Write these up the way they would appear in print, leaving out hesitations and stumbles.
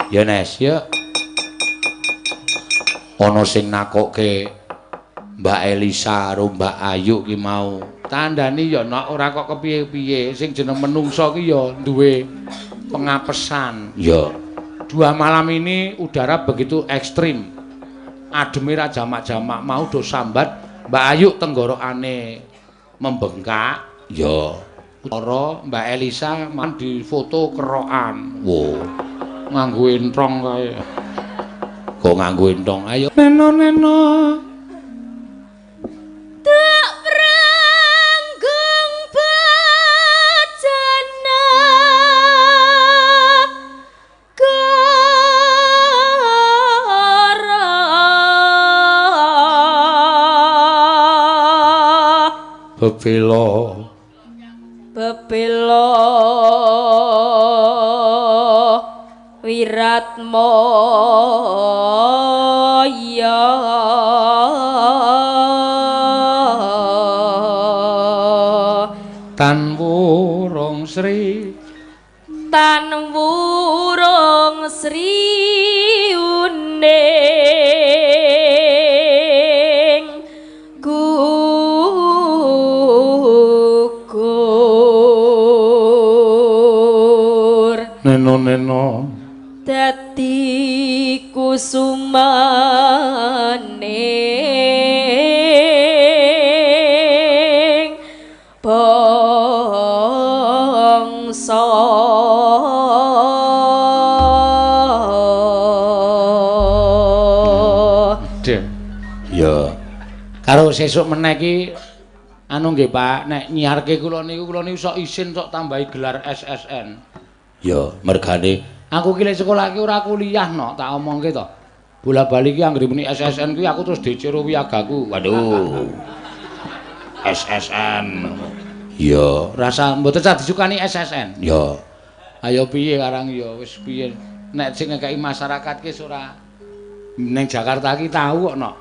Ya Nes, ya. Ana sing nakokke Mbak Elisa karo Mbak Ayu ki mau. Tandani ya nek ora kok kepiye-piye, sing jeneng menungso ki ya duwe pengapesan. Ya. 2 malam ini udara begitu ekstrim. Ademe ra jamak-jamak mau do sambat Mbak Ayu tenggorokane membengkak. Ya. Ora Mbak Elisa man difoto kerokan. Wo. Nganggo entrong kae. Kok nganggo entrong? Ayo neno-neno. Tak pranggung bajana kara bebelo Wiratmaya Tan Wurung Sri uning gugur neno-neno dadi kusumaning bangsa ya karo sesuk meneh iki anu nggih Pak nek nyiarke kula niku sok isin sok tambahi gelar SSN ya mergane aku ki lek sekolah ki ora kuliah no tak omongke to bola-bali ki anggere muni SSN kuwi aku terus dicero wiyagaku waduh SSN ya rasa mboten cah disukani SSN ya ayo piye karang ya wis piye nek sing ngekeki masyarakat ki ora ning Jakarta ki tau kok no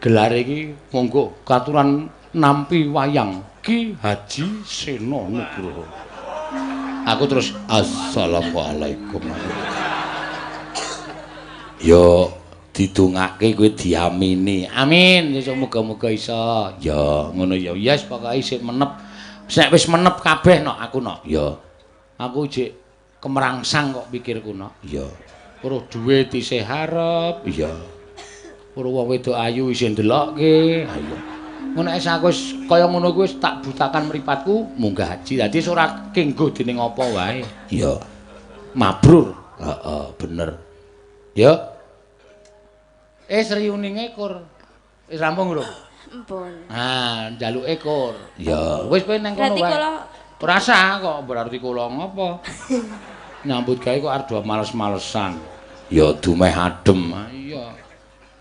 gelar iki monggo katuran nampi wayang Ki Haji Seno Nugroho. Aku terus assalamualaikum. Yo didongake kowe diamini. Amin. Ya muga-muga iso. Ya ngono ya. Yes pokoke isih menep. Nek wis menep kabeh no aku no. Ya. Aku jek kemerangsang kok pikirku no. Ya. Weruh dhuwit isih harep. Ya. Weruh wong wedok ayu isih ndelokke. Ayo. Ngono nek aku wis kaya ngono kuwi wis tak butakan mripatku munggah haji. Dadi ora kenggo dening apa wae. Ya. Mabrur. Heeh, bener. Ya. Sri uninge kur. Wis rampung lho. Ampun. Ah, njaluke kur. Ya, wis kowe nang kono wae. Berarti kula Ora sah kok berarti kula ngopo. Nyambut gawe kok arep males-malesan. Ya dumeh adem. Iya.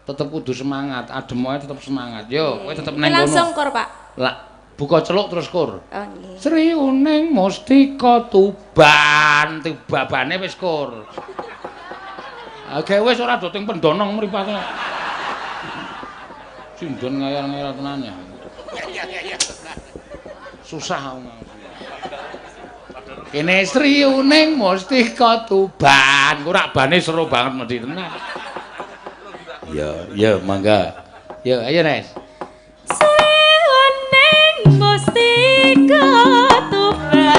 Tetep kudu semangat, adem wae tetep semangat. Yo, kowe tetep nang kono. langsung kur, Pak. Lah, buka celuk terus kur. Oh nggih. Sri uning mustika tuban, tibabane wis kur. Oke wis ora doting pendonong mripate. Sindon ngayal-ngayal tenan ya. Susah wong. Kene Sri uning mustika tuban, ora bane seru banget mesti tenan. Ya, mangga. Ya, ayo Nes. Sri uning mustika tuban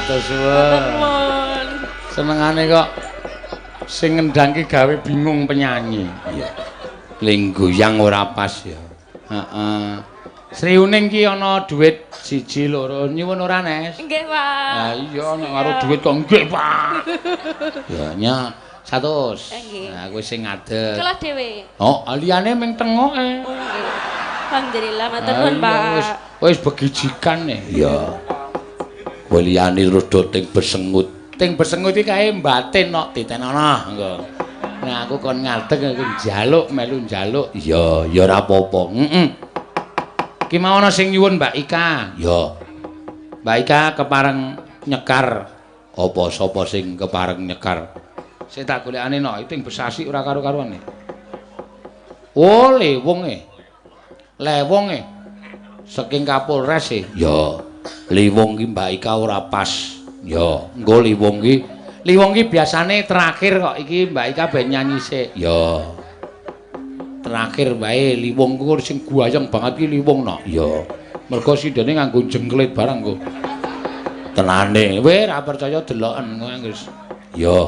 matur suwun. Senengane kok sing ngendhang ki gawe bingung penyanyi. Iya. Ling goyang ora pas ya. Heeh. Sri Uning ki ana dhuwit 1 2 nyuwun ora Nes? Nggih, Pak. Lah iya nek karo dhuwit kok nggih, Pak. Ya nya 100. Nggih. Nah, kowe sing ngadeg. Kula dhewe. Oh, liyane ming tengoke. Oh, nggih. Alhamdulillah matur nuwun, Pak. Wis begijikan nih. Iya. Kowe liyane rada ting besengut. Ting besengut iki kae batin kok ditenono engko. Nah, aku kon ngadeg aku njaluk melu njaluk. Iya, ya ora apa-apa. Heeh. Ki mau ana sing nyuwun Mbak Ika. Ya. Mbak Ika kepareng nyekar. Apa sapa sing kepareng nyekar? Sing tak golekane no, ting besasi ora karo-karuan. Oh, lewonge. Lewonge. Saking Kapolres e. Ya. Liwong ki Mbak Ika ora pas. Ya, engko liwong ki biasane terakhir kok iki Mbak Ika ben nyanyi sik. Ya. Terakhir wae liwong ku sing guayeng banget ki liwong no. Ya. Mergo sidene nganggo jengklit barang kok. Tenane, kowe ora percaya deloken kowe wis. Ya.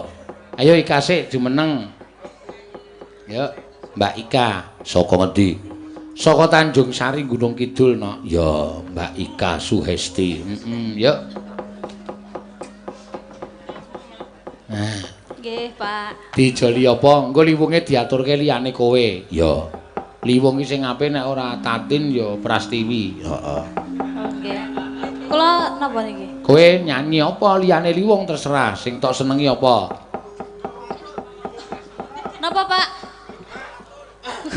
Ayo Ika sik jumeneng. Ya, Mbak Ika saka ngendi? Saka Tanjung Sari Gunung Kidul no. Ya, Mbak Ika Suhesti. Ya. Nah, Nggih, Pak. dijoli apa? Engko liwunge diaturke liyane kowe. Ya. Liwung ki sing apik nek ora Tatin ya Prastiwi. Heeh. Oh, nggih. Kula napa niki? Kowe nyanyi apa liyane liwung terserah, sing tok senengi apa? Napa, Pak?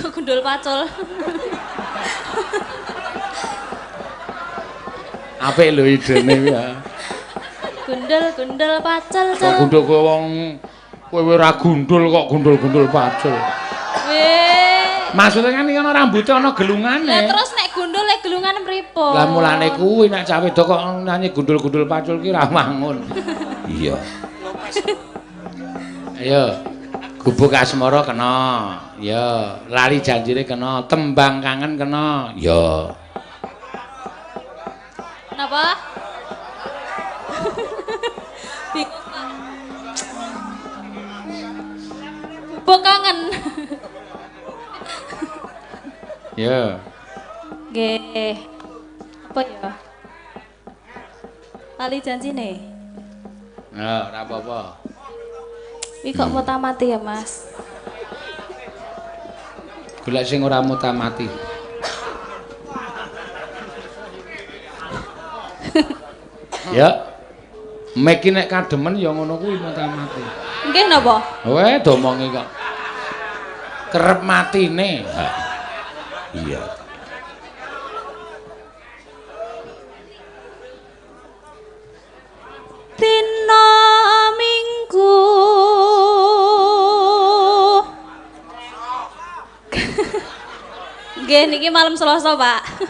Gundul pacul. Apik lho idene kuwi ya. Gundul pacul. Kok gundul kowe wong kowe ora gundul kok gundul-gundul pacul. Weh. Maksudnya kan iki ana rambuté ana gelungane. Lah terus nek gundul nek gelungan pripun? Lah mulane kuwi nek cah wedok kok nyanyi gundul-gundul pacul ki ra wangun. Iya. Ayo. Gubuk asmara kena. Ya, lali janjire kena, tembang kangen kena. Ya. Napa? Gubuk kangen. Ya. Nggih. Apa ya? Lali janjine. Ya, ora apa-apa. Iki kok mutamati ya, Mas? Golek sing ora mutamati. Ya. Mek iki nek kademen ya ngono kuwi mutamati. Nggih napa? Weh, domongi kok. Kerep matine. Ha. Iya. Dina Minggu nggih niki malam Selasa, Pak.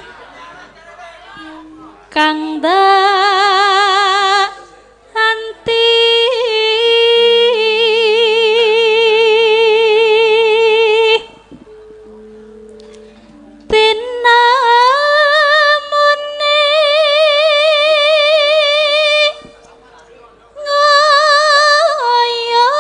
Kang anti tinamune ngoyo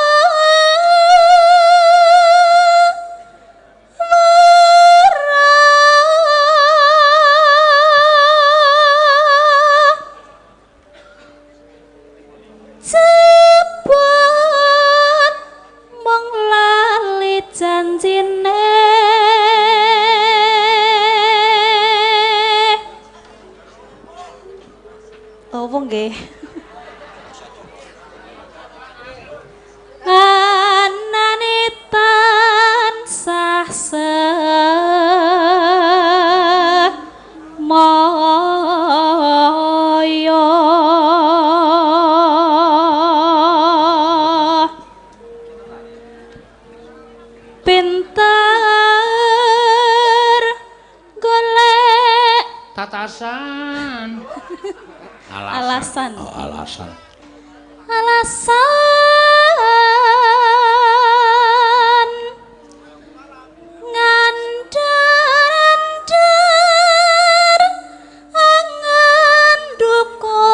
cepet mong lali janjine apa nggih anane tansah semaya pinter golek Tatasan. alasan Oh, alasan. alasan ngandar-andar angan duka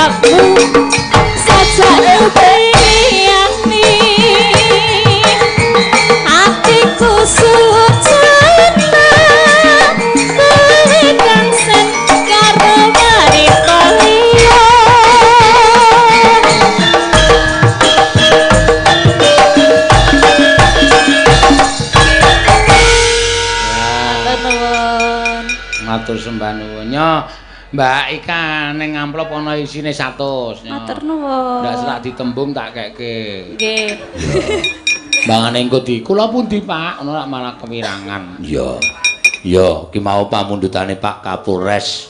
kayakmu saja bayani hatiku sujana kowe kang sen karo wanita liya matur sembah nuwun. Nyo, Mbak Ika ning amplop ana isine 100 nyo. matur nuwun Ndak serak ditembung tak kekke. nggih Mbangane engko di kula pundi Pak? Ono malah kewirangan. Iya. Iya, ki mau pamundhutane Pak Kapolres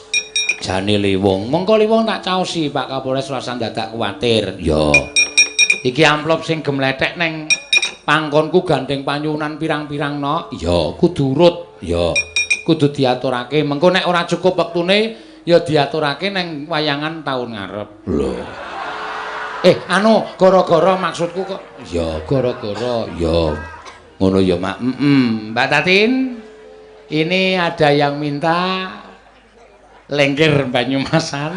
Jani Liwung. Mengko Liwung tak caosi Pak Kapolres rasa dadak kuwatir. Iya. Iki amplop sing gemletek neng pangkonku gandeng panyuwunan pirang-pirang no. Iya, kudu urut. Iya. Kudu diaturake. Mengko nek ora cukup wektune ya diaturake neng wayangan taun ngarep. Lho. Anu, gara-gara maksudku kok. Ya, gara-gara. Ya. Ngono ya, Mak. Mbak Tatin, ini ada yang minta lengger Banyumasan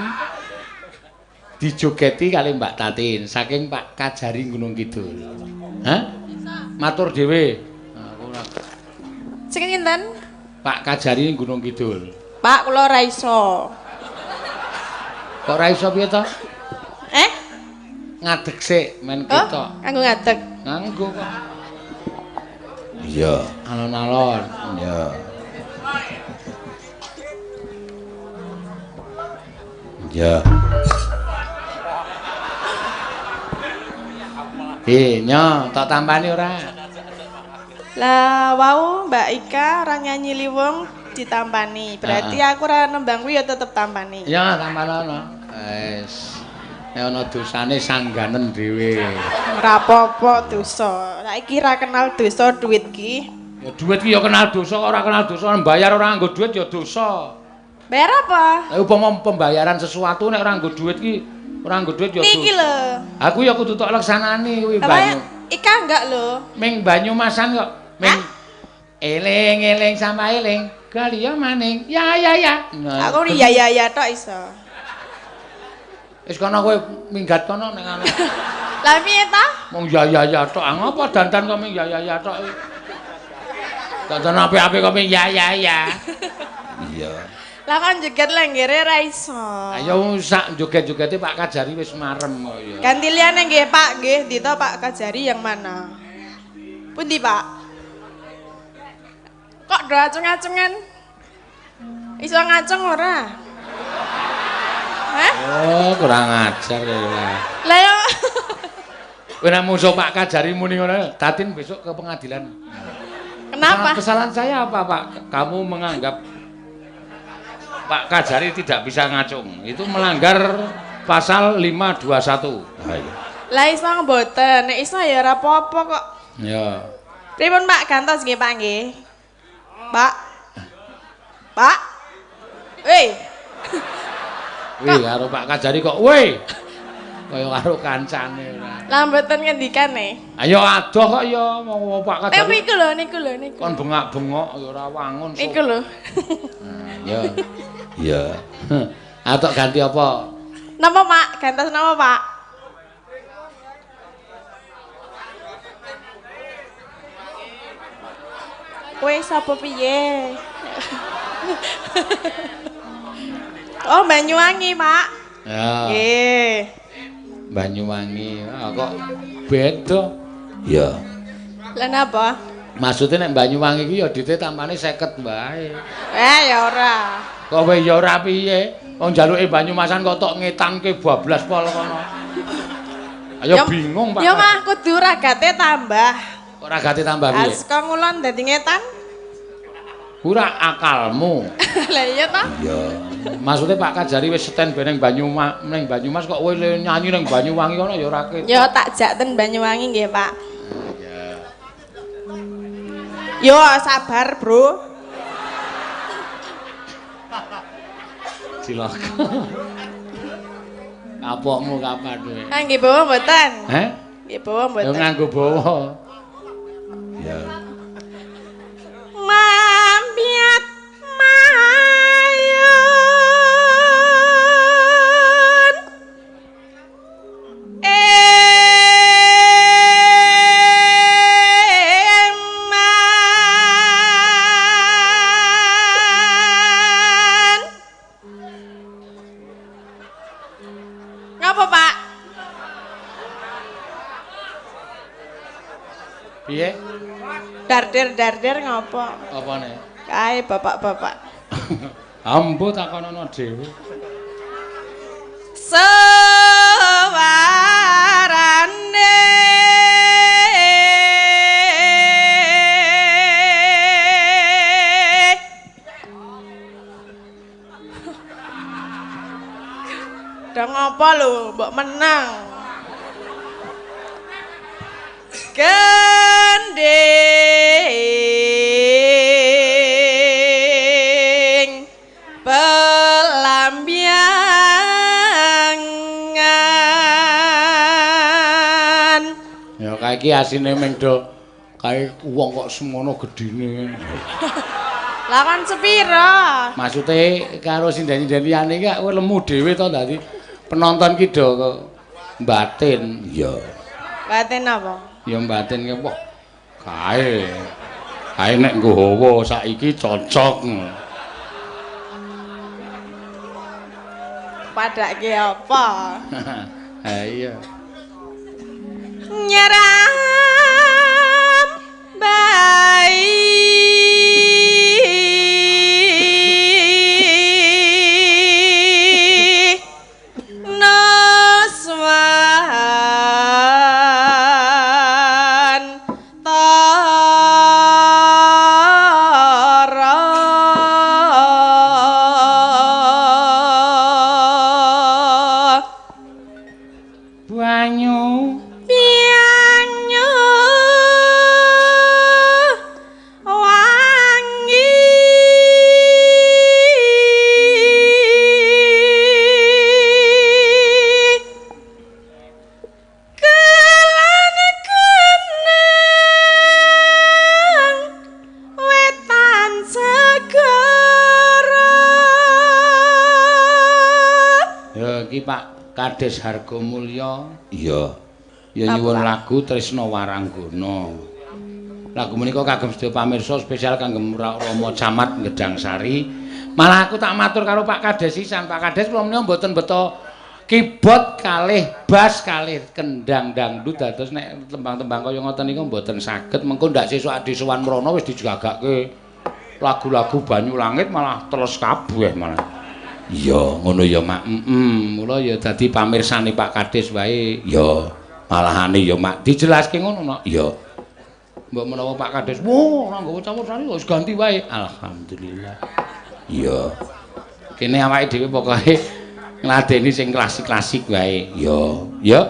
dijogeti kali Mbak Tatin saking Pak Kajari Gunung Kidul. Hah? Matur dhewe. Sing kinten? Pak Kajari Gunung Kidul. Pak, kula ora iso. Kok ora iso piye to? Eh? Ngadeg sik men Oh, kita. kanggo ngadeg. Nganggo kok. Iya, alon-alon. Iya. Iya. Nyo, tak tambani ora? Lah wau Mbak Ika ora nyanyi Liwung ditampani. Berarti aku ora nembang kuwi ya tetep tampani. Ya, tambanono. Wis. Nek ana dosane sangganen dhewe. Ora apa-apa dosa. Lah iki ra kenal dosa duit ki. Ya duit ki ya kenal dosa, ora kenal dosa, bayar ora nganggo duit ya dosa. Bayar apa? Lah upama pembayaran sesuatu nek ora nganggo duit ki, ora nganggo duit ya dosa. Niki lho. Aku ya kudu tok leksanani kuwi Apa banyu. Ika enggak lho. Ming Banyumasan kok. Ming eling-eling sama eling, kaliya maning. Ya. Nah, Aku ya tok iso. wis kono kowe minggat kono ning anu. Lah piye ta? Mung ya tok. Ngopo dandan kok ming ya tok. Dandan apik-apik kok ming ya. Iya. Lah kan joget lenggere ra iso. Ayo sak joget-jogete Pak Kajari wis marem kok ya. Ganti liyane nggih Pak, nggih. Dito Pak Kajari yang mana? Pundi Pak? Kok do acung-acungan? Iso ngacung ora? Hah? Oh, kurang ajar ya. Lah yo. Kowe nek musuh Pak Kajari muni ngono, Tatin besok ke pengadilan. Kenapa? Kesalahan saya apa, Pak? Kamu menganggap Pak Kajari tidak bisa ngacung. Itu melanggar pasal 521. Lah iso mboten, nek iso ya ora apa-apa kok. Ya. Pripun Pak gantos nggih Pak nggih? Pak. Pak. Weh. Wih, karo Pak Kajari kok, weh. Kaya karo kancane ora. Lah mboten ngendikane. Ayo adoh kok ya mau Pak Kajari. Niku lho. Kon bengak-bengok ya ora wangun. Niku lho. Ya. Ya. Atok ganti apa? Napa Pak? Gantos napa Pak? Kowe sapa piye? Oh, Banyuwangi, Pak. Ya. Nggih. Banyuwangi. Kok beda? Ya. Lah napa? Maksudnya nek Banyuwangi iki ya dite tampane 50 bae. Ya ora. Kok kowe ya ora piye? Wong jaluke Banyumasan kok tok ngetanke bablas pol kono. Ayo bingung Pak. Ya mah kudu ragate tambah. Kok ragate tambah piye? Aska ngulon dadi ngetan. Ora akalmu. Lah iya ta? Iya. Maksudnya Pak Kajari wis stand ning Banyumas kok kowe nyanyi ning Banyuwangi kono ya ora ketok. Ya tak jak ten Banyuwangi nggih, Pak. Yo sabar, Bro. Cilaka. Kapokmu kapan kowe? Ah nggih bawa mboten? Heh? Nggih bawa Ya mboten? nganggo bawa. Ya. Mampiat mayun Ngapa, Pak? Piye? Darder ngapa? Apane? Kae bapak-bapak. Ambo takonono dhewe. Sewarane Dong apa lho, mbok menang. Gending pelambyangan. Ya kae iki asine ming do kae wong kok semono gedine. Lah kan sepira? Maksude karo sindani-sindani iki kowe lemu dhewe to dadi penonton ki do batin. Ya. Batin apa? Ya batin ki wah kae. Kae nek nggawa saiki cocok. Padake apa? Ha iya. Nyeram bayi noswan tara Banyu pianyu wangi kelana kenang wetan segara. ya iki Pak Kades Harga Mulya. Iya. Ya nyuwun lagu Tresna Waranggana. Lagu menika kagem sedaya pamirsa spesial kangge Rama Camat Gedang Sari. Malah aku tak matur karo Pak Kades sisan. Pak Kades kula menika mboten beto keyboard kalih bass kalih kendang dangdut dados nek tembang-tembang kaya ngoten niku mboten saged. Mengko ndak sesuk Adi Sowan Mrana wis dijagake lagu-lagu Banyulangit malah terus kabeh malah. Iya, ngono ya, Mak. Mula ya dadi pamirsane Pak Kades wae. Ya, malahane ya, Mak. Dijelaske ngono, Nok. Ya. Mbok menawa Pak Kades, "Wah, ora nggawa campur sari wis ganti wae." Alhamdulillah. Iya. Kene awake dhewe pokoke ngladeni sing klasik-klasik wae. Ya, ya.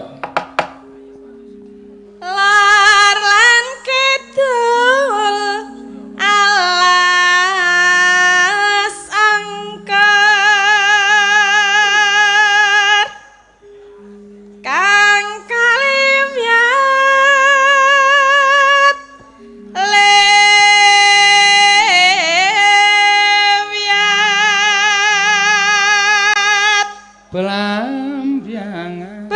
Lar lan kidul alas angker kang kaliwyat lewyat Pelambyangan.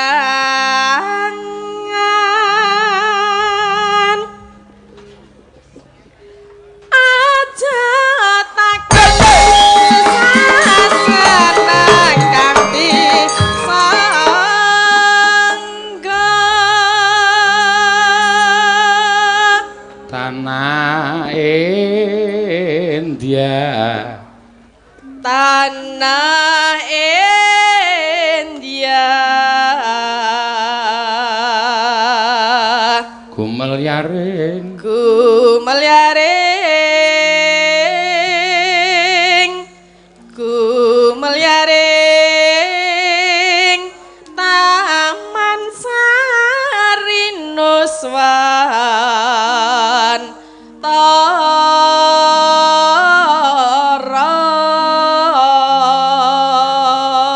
Pelambyangan aja takon saseneng kanthi sangga Tanah India. tanah India Gumelyaring. Gumelyaring Taman Sari Nuswan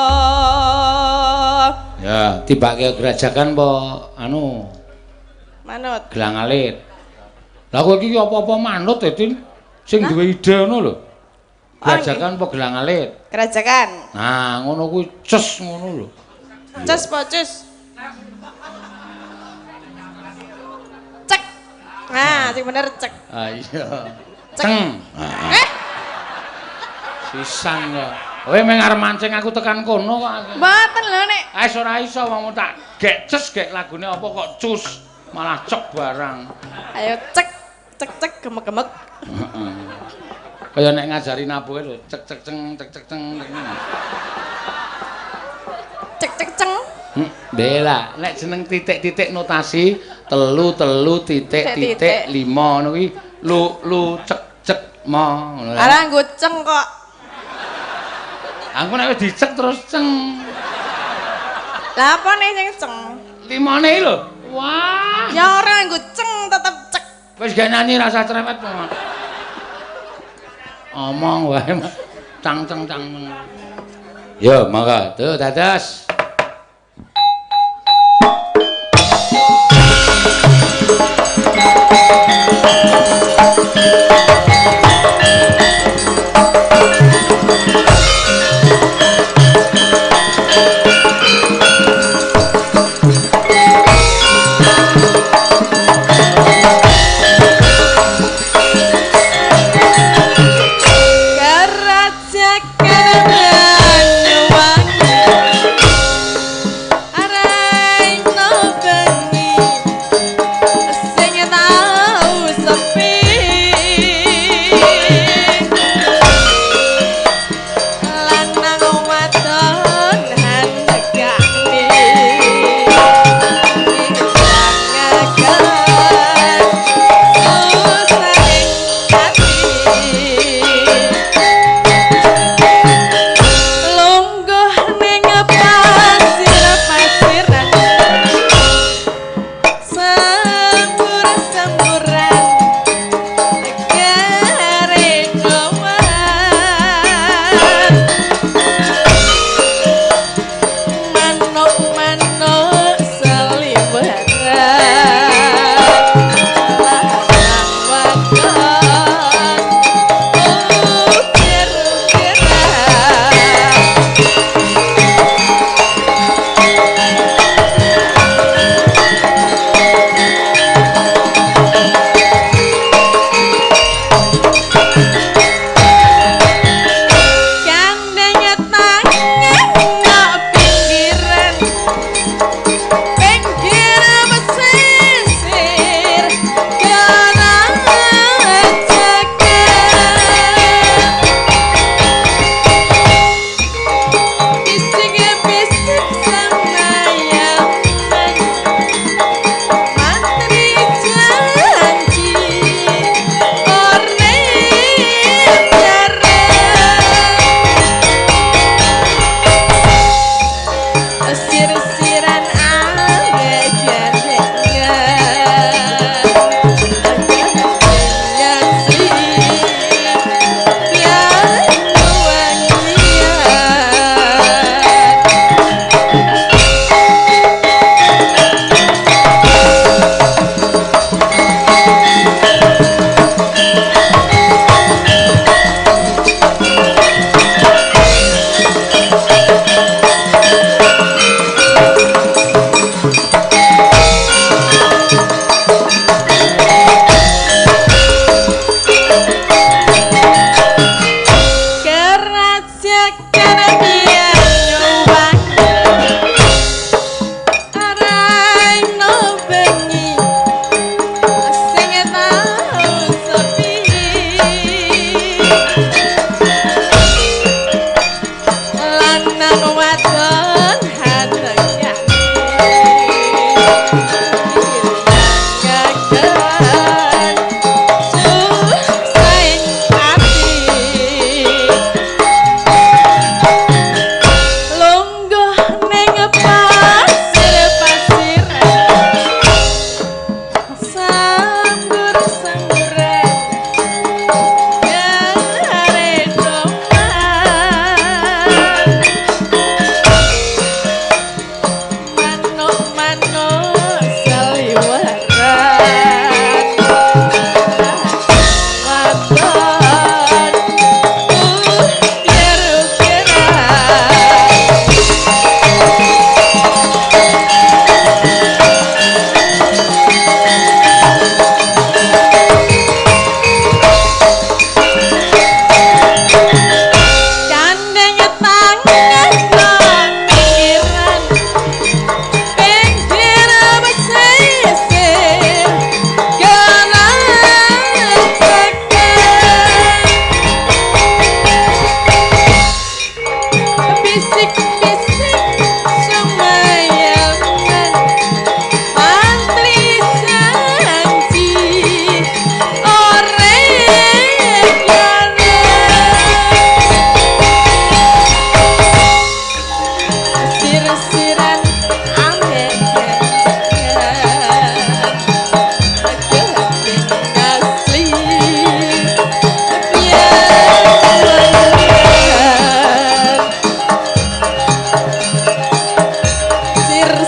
Tara. Ya, tibake gerajakan po anu Manut. gelang alit. Lah kowe iki apa-apa manut ya, Tin? Sing duwe ide ngono lho. Gerajakan po gelang alit. Gerajakan. Nah, ngono kuwi ces ngono lho. Cus po cus. Nah, sing bener cek. Ah iya. Ceng. Sisan kok. Kowe meng arep mancing aku tekan kono kok. Mboten lho nek. Wis ora iso wong tak gek ces gek lagune apa kok cus malah cek barang. Ayo cek cek cek gemek-gemek. Heeh. Kaya nek ngajari nabuhe lho cek cek ceng cek cek ceng. Cek cek ceng. Bela, nek jeneng titik-titik notasi 3 titik 5 ngono kuwi lu cek cek mo ngono. Ala nggo ceng kok. Aku nek wis dicek terus ceng. Lah apa nih sing ceng? 5ne lho. Wah. Ya ora nggo ceng tetep cek. Wis gak nyanyi rasa cerewet kok. Omong wae cang ceng cang. Yo, mangga. Tuh dados.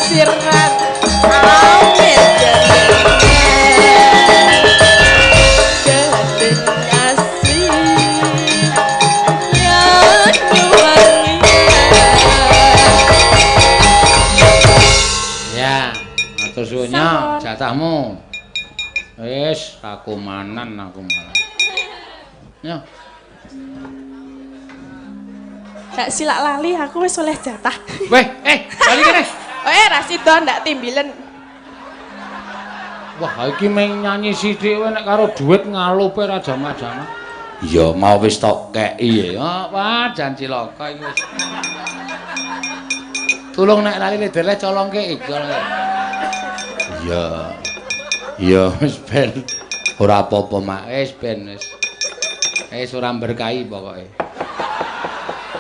sirat amit atur suwunnya jatahmu. Wis aku manan. Ya. Tak silak lali aku wis oleh jatah. Weh, bali kene. Rasido ndak timbilen. Wah, iki meng nyanyi sithik wae nek karo dhuwit ngalupe ra jama-jama. Iya, mau wis tok keki ya. Wah, jan cilaka iki wis. Tulung nek lali deleh colongke iki. Iya. Iya, wis ben. Ora apa-apa, Mak. Wis ben wis. Wis ora berkahi pokoke.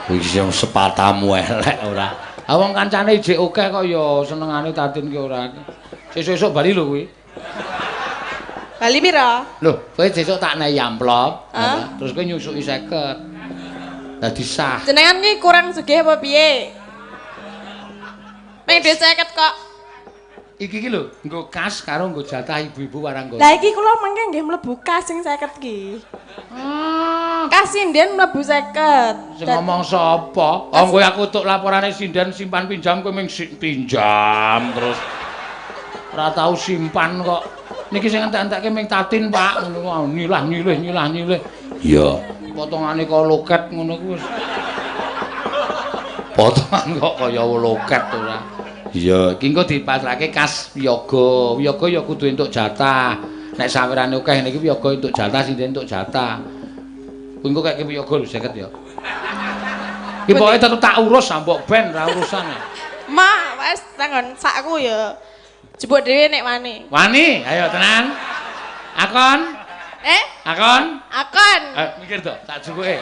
Wis sepatamu elek ora. Ah wong kancane ijik akeh kok ya senengane Tatin ki ora. Sesuk-esuk bali lho kuwi. Bali pira? Lho, kowe sesuk tak nehi amplop. Terus kowe nyusuki 50. Dadi sah. Jenengan ki kurang sugih apa piye? Meng 50 kok. Iki ki lho, nggo kas karo nggo jatah ibu-ibu warang kono. Lah iki kula mengke nggih mlebu kas sing 50 ki. Kas sinden mlebu 50. Sing ngomong sapa? Oh, kowe aku tuk laporane sinden simpan pinjam kowe ming pinjam terus. Ora tau simpan kok. Niki sing entek-entekke ming Tatin, Pak. Ngono nyilah-nyilih. Iya, potongane kok loket ngono ku wis. Potongan kok kaya loket ora. Iya, iki engko dipasrahke kas wiyaga. Wiyaga ya kudu entuk jatah. Nek sawirane akeh niki wiyaga entuk jatah, sinden entuk jatah. Kuwi engko kek wiyaga lho 50 ya. Iki pokoke tetep tak urus sambok ben ra urusan. Ma, wis tangon sakku ya. Jebuk dhewe nek wani. Wani, ayo tenan. Akon? Akon? Akon. Mikir to, tak jukuke.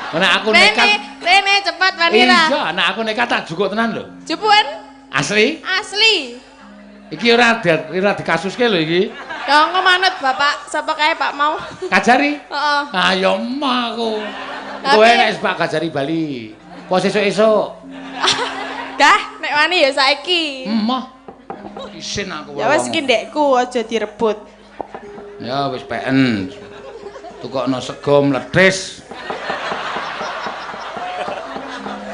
Nek aku nekat. Rene cepat wani ra. Iya, nek aku nekat tak jukuk tenan lho. Jupun? Asli? Asli. Iki ora dikasuske lho iki. Ya engko manut Bapak sapa kae Pak mau. Kajari? Heeh. Ah ya emah aku. Kowe nek Pak Kajari Bali. Apa sesuk-esuk? Dah, nek wani ya saiki. Emah. Isin aku. Ya wis iki ndekku aja direbut. Ya wis peken. Tukokno sego mledhis.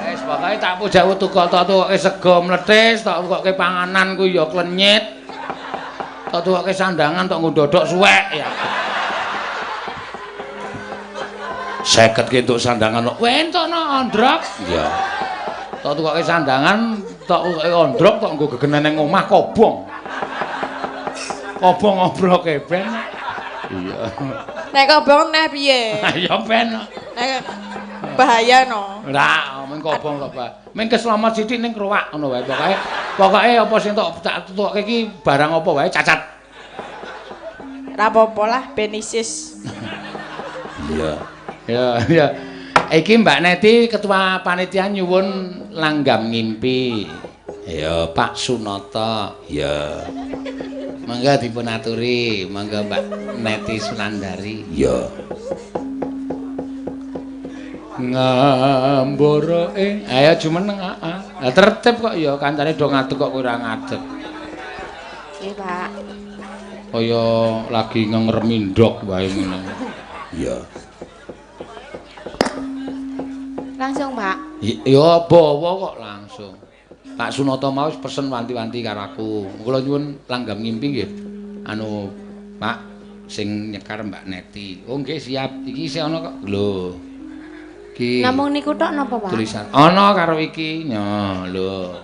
Wis pokoke tak pujaku tukoke sego mledhis, tak tukoke panganan ku ya klenyit. Tak tukoke sandangan tak nggodhok suwek ya. 50 ki entuk sandangan kok. Wentono ondrok. Iya. Tak tukoke sandangan, tak tukoke ondrok, tak nggo gegenen ning omah kobong. Kobong obroke ben. Iya. Nek kobong neh piye? Ya ben. Nek bahaya no. Ora, men kobong kok, Pak. Men keselamat sithik ning krowak ngono wae. Pokoke apa sing tak tukoke iki barang apa wae cacat. Ora apa-apa lah ben isis. Iya. Ya. Iki Mbak Neti ketua panitia nyuwun langgam ngimpi. Ya Pak Sunata. Ya. Mangga dipun aturi, mangga Mbak Neti Sulandari. Ya. Ngamboroe. Ayo jumeneng heeh. Lah tertib kok ya kancane do ngadeg kok ora ngadeg. Nggih, Pak. Kaya lagi ngeremi ndok wae ngene. Iya. Langsung, Pak. Ya bawa kok langsung. Pak Sunata mau wis pesen wanti-wanti karo aku. Kula nyuwun langgam ngimpi nggih. Anu, Pak sing nyekar Mbak Neti. Oh nggih siap. Iki isih ana kok. Lho. Iki Namung niku tok napa, Pak? tulisan. Ana karo iki. Ya, lho.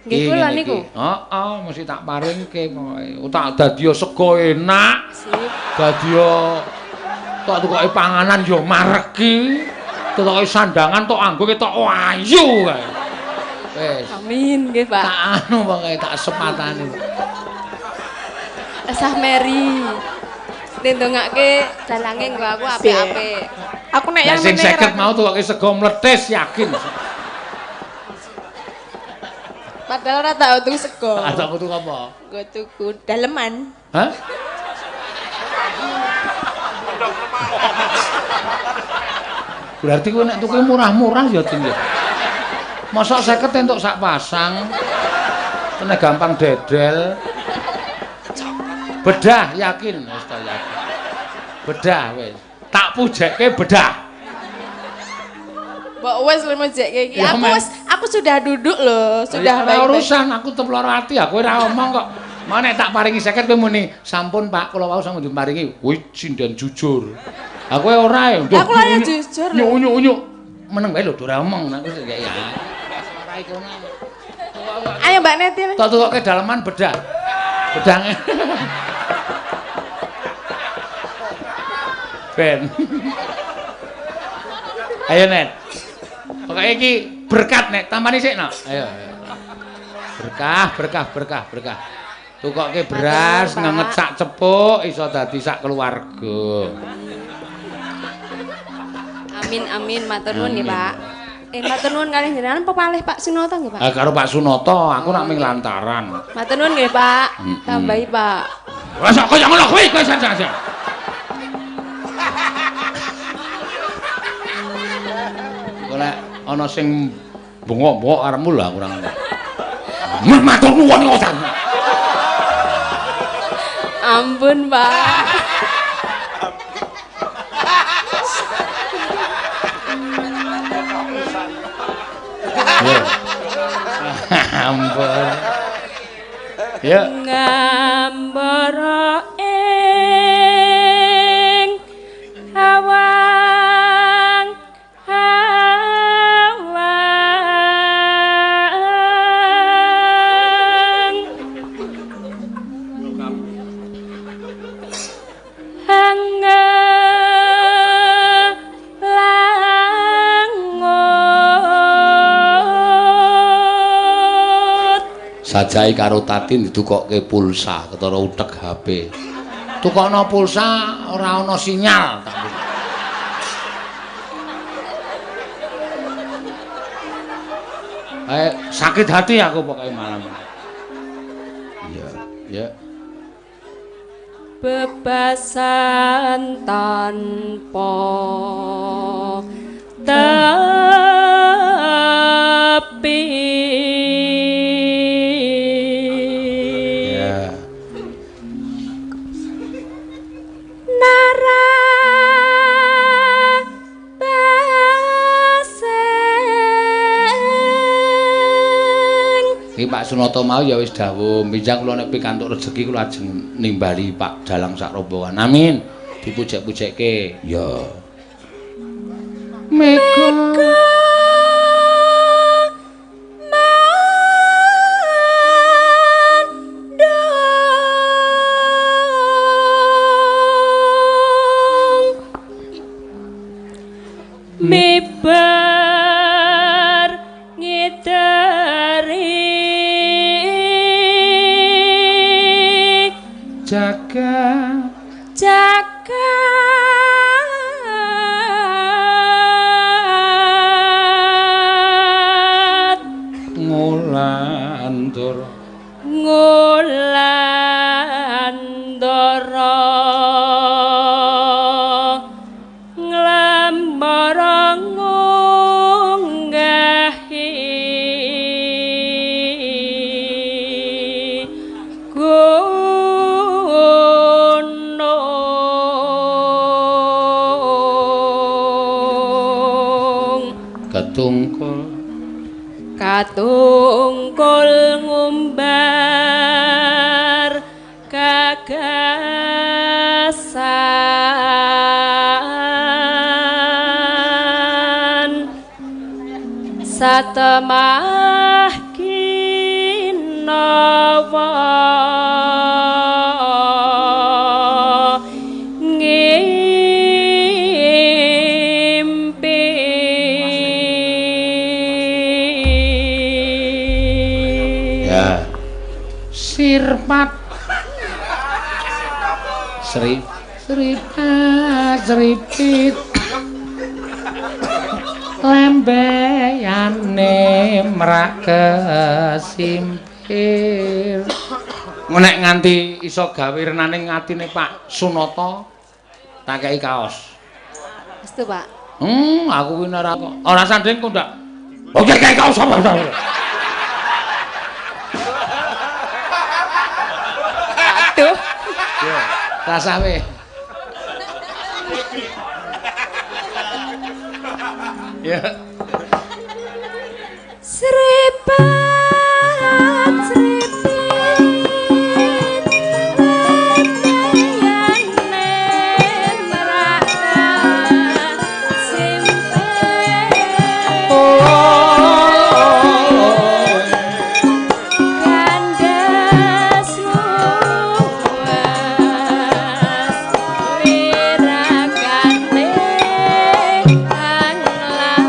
Nggih kula niku. Heeh, mesti tak paringke pokoke. Tak dadiya sego enak. Sip. Dadiya tak tukoke panganan ya mareki. Tukoke sandangan tok anggo ketok ayu kae. Wis. Amin, nggih, Pak. Tak anu pokoke tak sepatane. Esah Mary. Ndongake dalange nggo aku apik-apik. Aku nek yang Sing meneh 50 mau tukoke sego mlethis yakin. padahal ora tak utung sego. Ada aku tuku apa? Nggo tuku daleman. Hah? Berarti kowe nek tuku murah-murah ya, Tin ya. Mosok 50 entuk sak pasang. Nek gampang dedel. Bedah yakin wis ta yakin. Bedah wis. Tak pujekke bedah. Mbok wis le mejekke iki. Ya, men. Aku sudah duduk loh, sudah Ora baik-baik. urusan aku tetep lara ati aku ora omong kok. Mau nek tak paringi 50 kowe muni, "Sampun Pak, kula wau sampun diparingi." Wih, sinden jujur. Aku ora ya. Aku lah ya jujur lho. Nyuk. Meneng wae lho ora omong nek wis ya. Ora iku. Ayo Mbak Neti. Tak tukokke daleman bedah. Bedange. Ben. Ayo Net. Pokoke iki berkat Nek, tampani sik no. Ayo. Berkah. Tukokke beras, Pak. ngenget sak cepuk iso dadi sak keluarga. Amin, matur nuwun nggih, Pak. Matur nuwun kalih jenengan pepalih Pak Sunoto nggih, Pak. Karo Pak Sunoto, aku nak ming lantaran. Matur nuwun nggih, Pak. Tambahi, Pak. Wes kok kaya ngono kuwi wis. Golek ana sing bengok-bengok karepmu lho aku ora ngerti. Matur nuwun kok. Ampun, Pak. Ampun. Ya. Ngambara ing awang Sajai karo Tatin didukokke pulsa ketara utek HP. Tukokno pulsa ora ana sinyal. Sakit hati aku pokoknya malam. Iya. Bebasan tanpa tepi. Ya. Nara Iki Pak Sunoto mau ya wis dawuh, pinjang kula nek pikantuk rejeki kula ajeng nimbali Pak Dalang sak rombongan. Amin. Dipujek-pujekke. Ya. Mega mibar ngiteri jagat ngulandara nglambara ngunggahi gunung katungkul ngumbar gagasan satemah kinawa ngimpi ya sirpat seripit lembeyane mrak kesimpir nek nganti iso gawe renane ngatine Pak Sunoto tak kei kaos. Astu, Pak. Aku kuwi ora sanding kok ndak. Oke kei kaos apa. Waduh. Yo, rasawe. Ya. Sripat sripit layane merakan simpen kandas luas wirakane anglan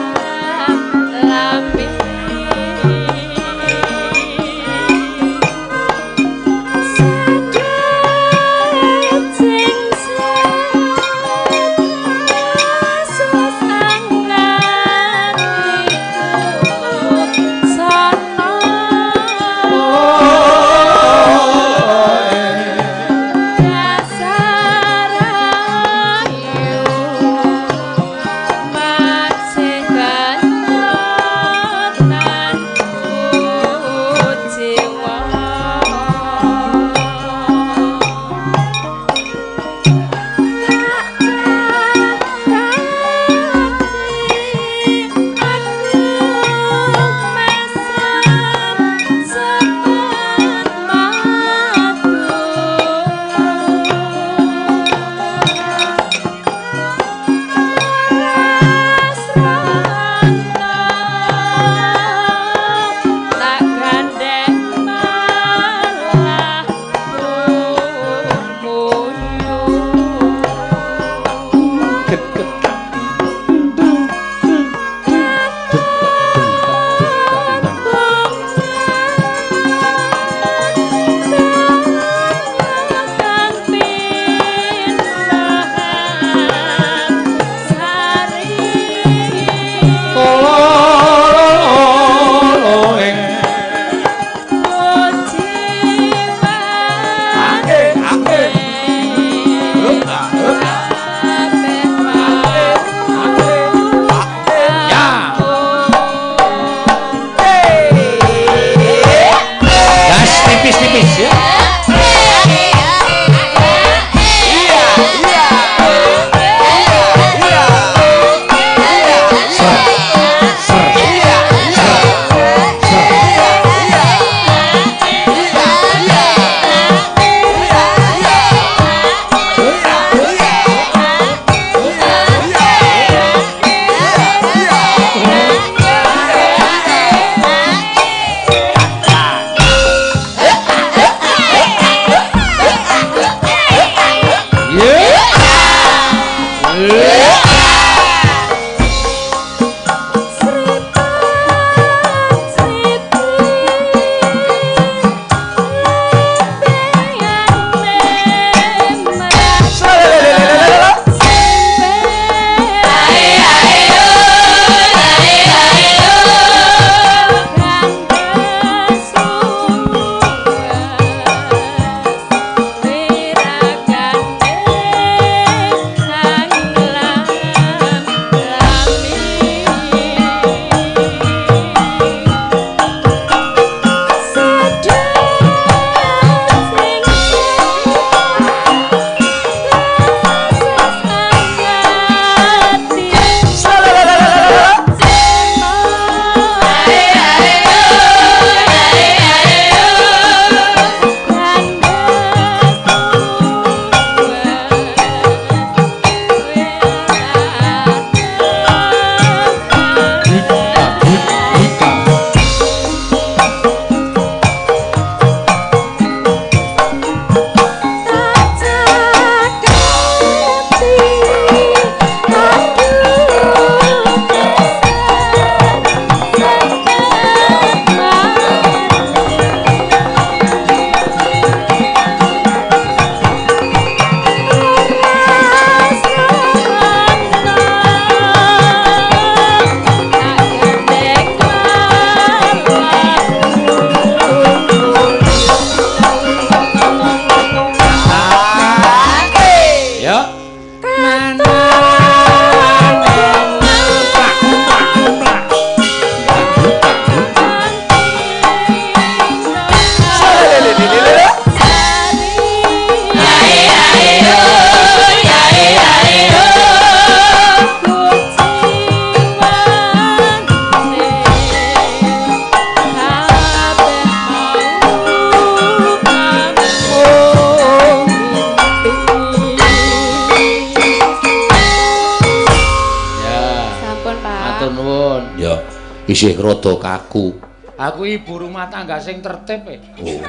isih rada kaku. Aku ibu rumah tangga sing tertib e. Oh.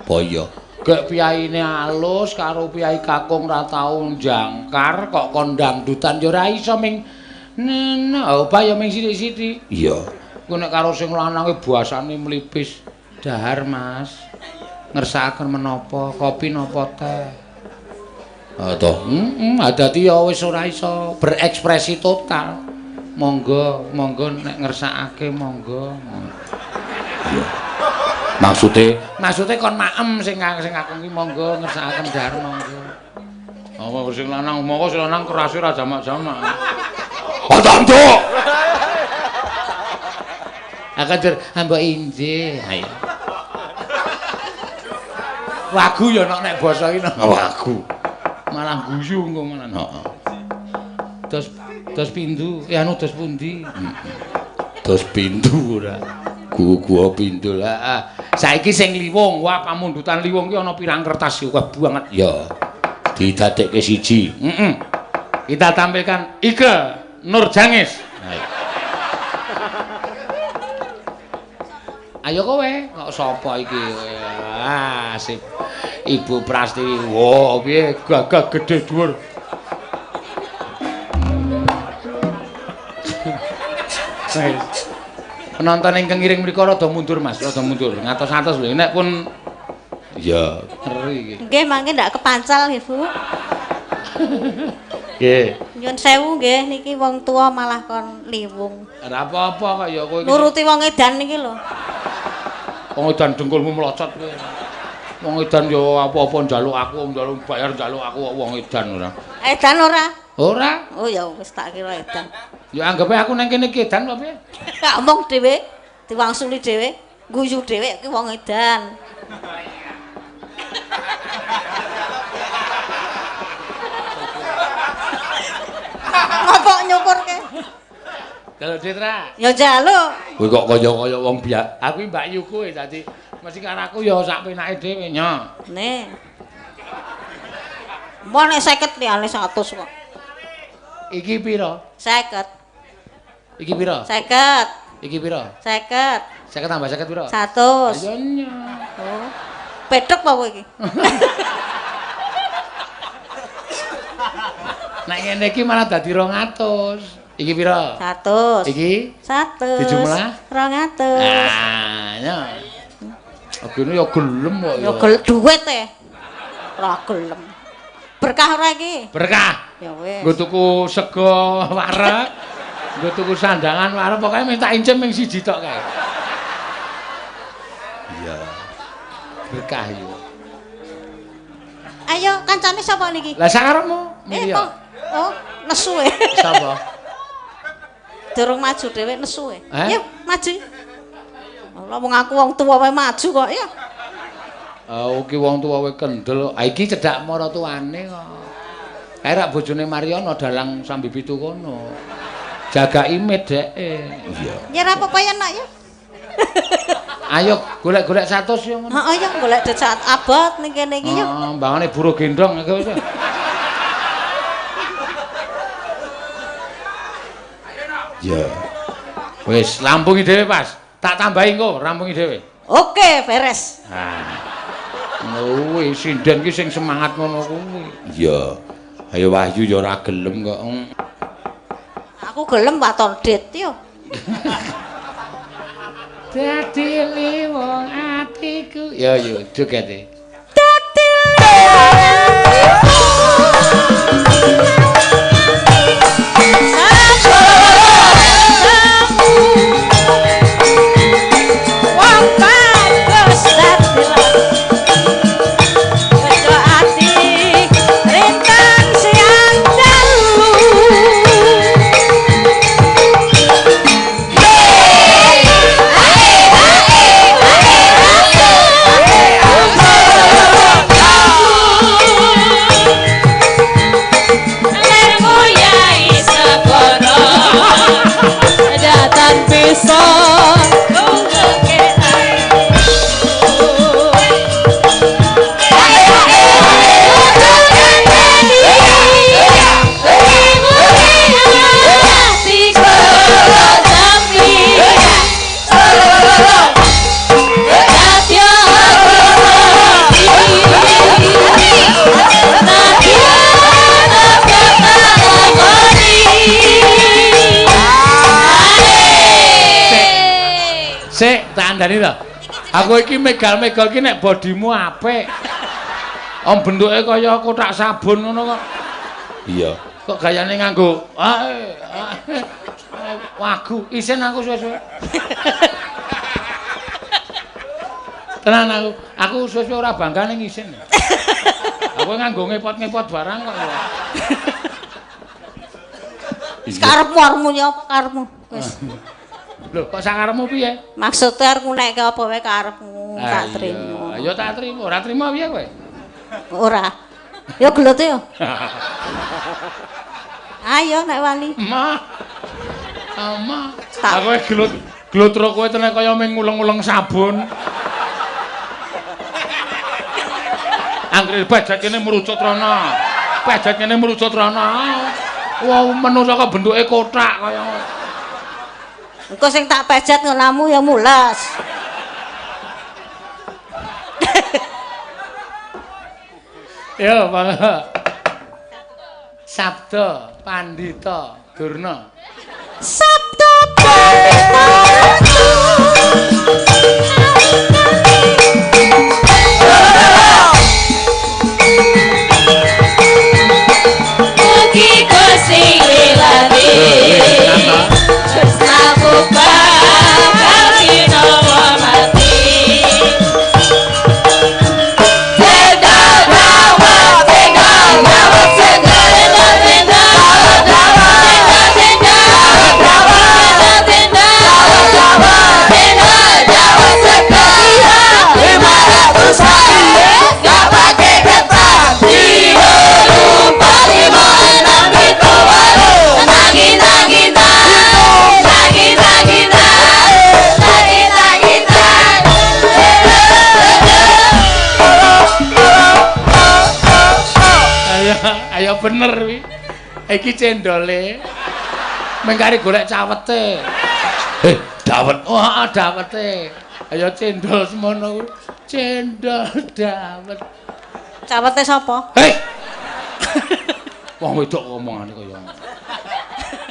Apa iya? Gek piyaine alus karo piyai kakung ra tau jangkar kok kon dangdutan ya ora iso ming oh ya ming sithik-sithik. Iya. Ku nek karo sing lanange buasane mlipis dahar Mas. Ngersakaken menapa? Kopi napa teh? Toh, dadi ya wis ora iso berekspresi total. Monggo nek ngersakake monggo. Iya. Maksude kon maem sing aku ki monggo ngersakaken dahar monggo. Apa sing lanang monggo sing lanang kerase ra jamak-jamak. Otanto. Akadur mbok injih. Ayo. Wagu ya nek basa iki wagu. Malah guyu engko malah. Heeh. Dos pindu, anu dos pundi? Dos pindu ora. Gua pindu lah. Saiki sing liwung, wah pamundutan liwung ki ana pirang kertas akeh banget ya. Didadekke siji. Kita tampilkan Ike Nurjangis. Ayo kowe, kok sapa iki? Sip. Ibu Prastiwi. Wo, piye gagah gedhe dhuwur. Penonton ingkang ngiring mriku rada mundur Mas, rada mundur. Ngatos-atos lho. Nek pun ya ngeri iki. Nggih, mangke ndak kepancal nggih, Bu. Nggih. Nyuwun sewu nggih, niki wong tua malah kon liwung. Ora apa-apa kok ya kowe iki. Nuruti wong edan niki lho. Wong edan dengkulmu melocot kowe. Wong edan ya apa-apa njaluk aku, njaluk bayar njaluk aku wong edan ora. Edan ora? Ora. Oh ya wis tak kira edan. Ya anggape aku nang kene iki edan kok piye? Ngomong dhewe, diwangsuli dhewe, guyu dhewe iki wong edan. Ngopo nyukurke? Jaluk Citra. Ya njaluk. Kowe kok kaya wong biak. Aku iki Mbak Yu kowe dadi mesti karo aku ya sak penake dhewe nya. Nih. Mbok nek 50 liyane 100 kok. Iki pira? 50. Iki pira? 50. Iki pira? 50. 50 tambah 50 pira? 100. Ya nya. Oh. Pedhek apa kowe iki? Nek ngene iki malah dadi 200. Iki pira? 100. Iki 100. dijumlah 200. Ya. Agene ya gelem kok Ya gelem dhuwit e. Ora gelem. Berkah ora iki? Berkah. Ya wis. Nggo tuku sego wareg, nggo tuku sandangan wareg, pokoke minta incim ming siji tok kae. Iya. Berkah yo. Ayo kancane sapa niki? Lah sakarepmu, Milya. Oh, nesu e. Sapa? Durung maju dhewe nesu e. Eh? Yo, maju. Allah wong aku wong tuwa wae maju kok ya. Ki wong tuwa wae kendel. Iki cedhak maratuwane kok. Kae rak bojone Mariono dalang sambi pitu kono. Jaga imit dheke. Iya. Ya ora apa-apa ya nak ya. Ayo golek-golek 100 yo ngono. Heeh ya golek decat abot ning kene iki yo. Mbangane buruh gendong iki wis. Ya. Wis lampungi dhewe pas. Tak tambahi engko rampungi dhewe. Oke, beres. Wis sinden ki sing semangat ngono kuwi. Iya. Ayo Wahyu ya ora gelem kok. Aku gelem waton dit yo. Dadi liwung atiku. Ya yo jogete. Dadi ngandani to. Aku iki megal-megal iki nek bodimu apik. Om bentuke kaya kotak sabun ngono kok. Iya. Kok gayane nganggo wagu. Isin aku suwe-suwe. Tenan aku suwe-suwe ora bangga ning isin. Aku nganggo ngepot-ngepot barang kok. Karepmu ya apa karepmu? Wis. Lho, kok sakarepmu piye? Maksudnya arep ngunekke apa wae karepmu, tak trimo. Ya tak trimo, ora trimo piye kowe? Ora. Ya gelote yo. Ayo nek wali. Ma. Aku gelut ro kowe tenan kaya ming nguleng-uleng sabun. Anggere bajak kene merucut rono. Bajak kene merucut rono. Wah, menungso kok bentuke kotak kaya ngono. Engko sing tak pejat ngonamu ya mules. Ya, mangga. Sabda Pandita Durna. Sabda Pandita. Ayo bener wi. Iki cendole. Mengkari golek cawete. Dawet. Wah, dawete. Ayo cendol semono kuwi. Cendol dawet. Cawete sapa? Hei. Wong wedok omongane kaya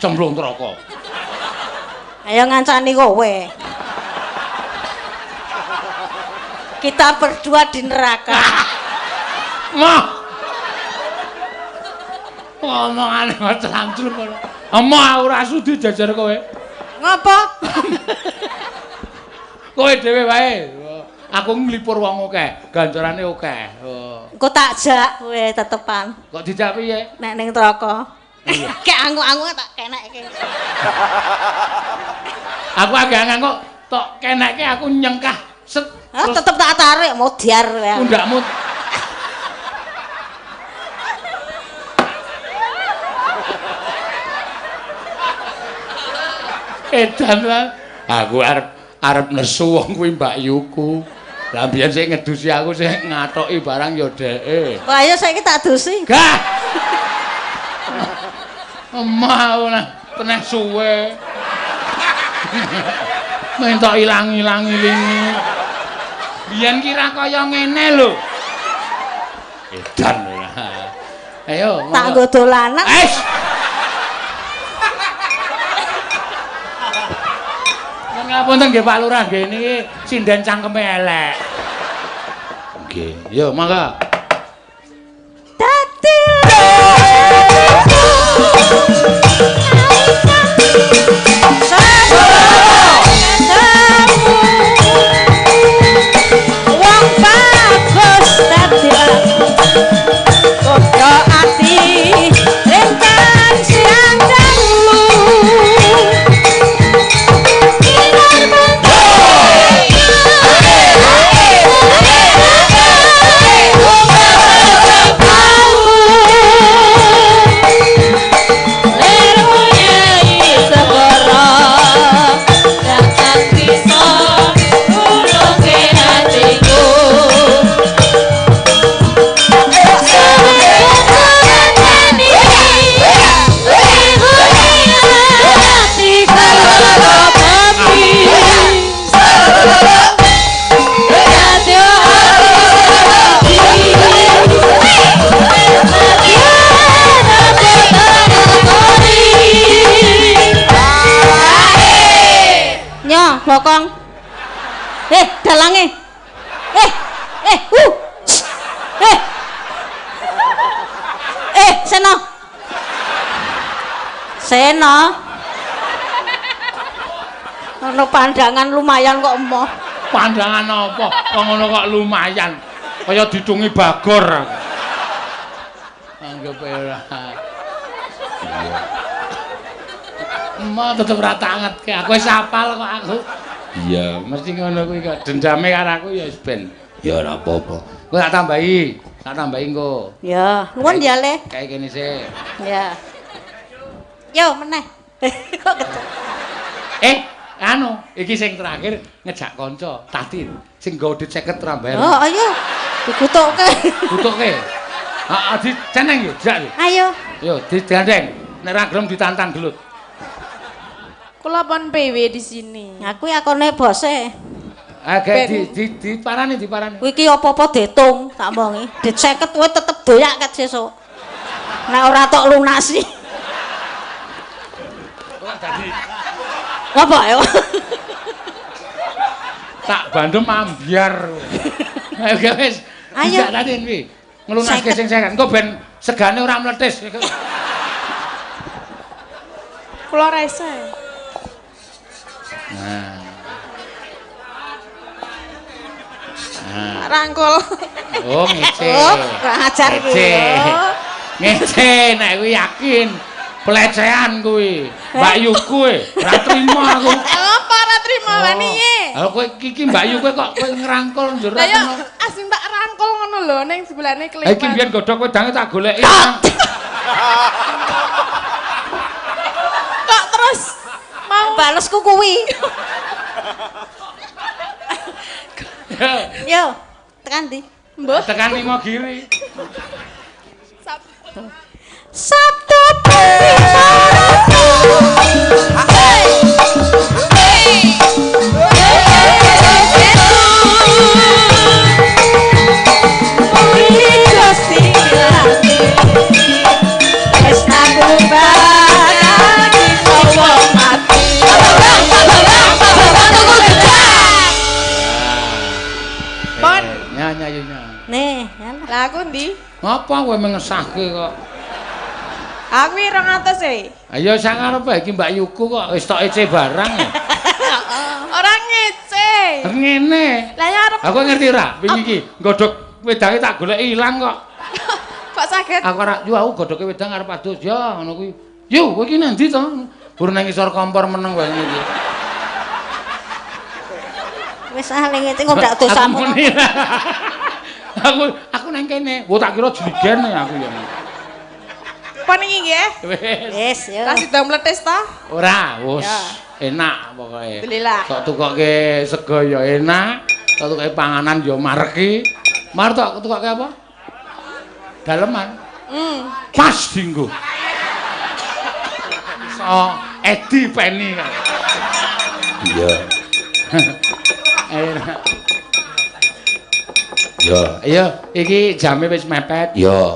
cemplung neraka. Ayo ngancani kowe. Kita berdua di neraka. Mah. Omongane kok tlamcluk ngono. Emah ora sudi jajar kowe. Ngapa? Kowe dhewe wae. Aku nglipur wong akeh, ganjarane akeh. Engko tak jak kowe tetepan. Kok dijak piye? Nek ning neraka. Kek anguk-anguk tak kenekke. Aku agak ngangkuk tok kenekke aku nyengkah set. Tetep tak tarik modiar kowe. Undakmu. Edan lah. Aku arep nesu wong kuwi Mbak Yuku. Lah mbiyen sing ngedusi aku sing ngatoki barang ya dheke. Wah, ayo saiki tak dusi. Gah. Mau lah teneh suwe. Mentok ilang-ilang ilingi. Biyen kira kaya ngene lho. Edan lah. Ayo. Tak nggo dolanan. Ngapunten nggih Pak Lurah, nggih niki sinden cangkeme elek. Nggih, yo mangga. Dadi wong bagus dadi kodho ati rentan siang dalu. Oh Sena. Ono pandangan lumayan kok emoh. Pandangan apa? Kok ngono kok lumayan. Kaya didungi bagor. Anggap ora. Iya. Emang tetep ra tangetke. Aku wis hafal kok aku. Iya, mesti ngono kuwi kok. Dendame karo aku ya wis ben. Ya ora apa-apa. Kowe tak tambahi. Tak tambahi engko. Ya, nuwun ya Le. Kayak kene sih. Ya. Yo meneh. Kok ketemu. Anu, iki sing terakhir ngejak kanca, Tati. Sing nggo duit 50 ra bayar. Oh, ayo. Dikutukke. Butuhke. Heeh, diceneng yo, jak yo. Ayo. Yo, digandeng. Nek ra gelem ditantang gelut. Kula pon PW di sini. Aku yakone bose. Agak diparani. Kuwi iki apa-apa ditung, tak omongi. Dit 50 kowe tetep doyak ket sesuk. Nek ora tok lunasi. Kok dadi Apa ya? tak bandem ambiar. Ayo wis. Ayo. Dijak tadi kuwi. Ngelunaske sing 50. Engko ben segane ora mletis. Kula ra iso. Nah. Rangkul. Oh, ngece. Oh, kurang ajar kuwi. Ngece, nek kuwi yakin. Pelecehan kuwi. Mbak Yu kuwi ora trimo aku. Apa ora trimo waniye? Lha kowe iki Mbak Yu kowe kok kowe ngrangkul njur Lah yo asing tak rangkul ngono lho ning sebelahne iki kelipan. biyen godhog wedange tak goleki. Kok terus mau Balesku kuwi. Yo, tekan ndi? mbah Tekan Imogiri. Sabtu Pon. Nyanyi. nih, Lah aku ndi? Ngapa kowe mengesahke kok? Aku 200 e. Ayo sak ngarepe iki Mbak Yuku kok wis tok ece barang. Ora ngece. Ngene. Lah ya arep Aku ngerti ora, wingi iki godhog wedange tak goleki ilang kok. kok saged. Aku ora yo aku godhoge wedang arep adus ya ngono kuwi. Yo kowe iki nang ndi to? Bur nang isor kompor meneng wae iki. wis ahling ngece ngondak dosamu. Aku nang kene. Wo tak kira jligene aku ya. Pon iki nggih. Wis. Wis, yo. Tas sida mletis ta? Ora, wis. Ya. Enak pokoke. Alhamdulillah. Sok tukoke sego ya enak, sok tukoke panganan ya mareki. Mar tok tukoke apa? Daleman. Pas dinggo. So, Edi Penny kan. Iya. Enak. Yo, ayo iki jame wis mepet. Yo.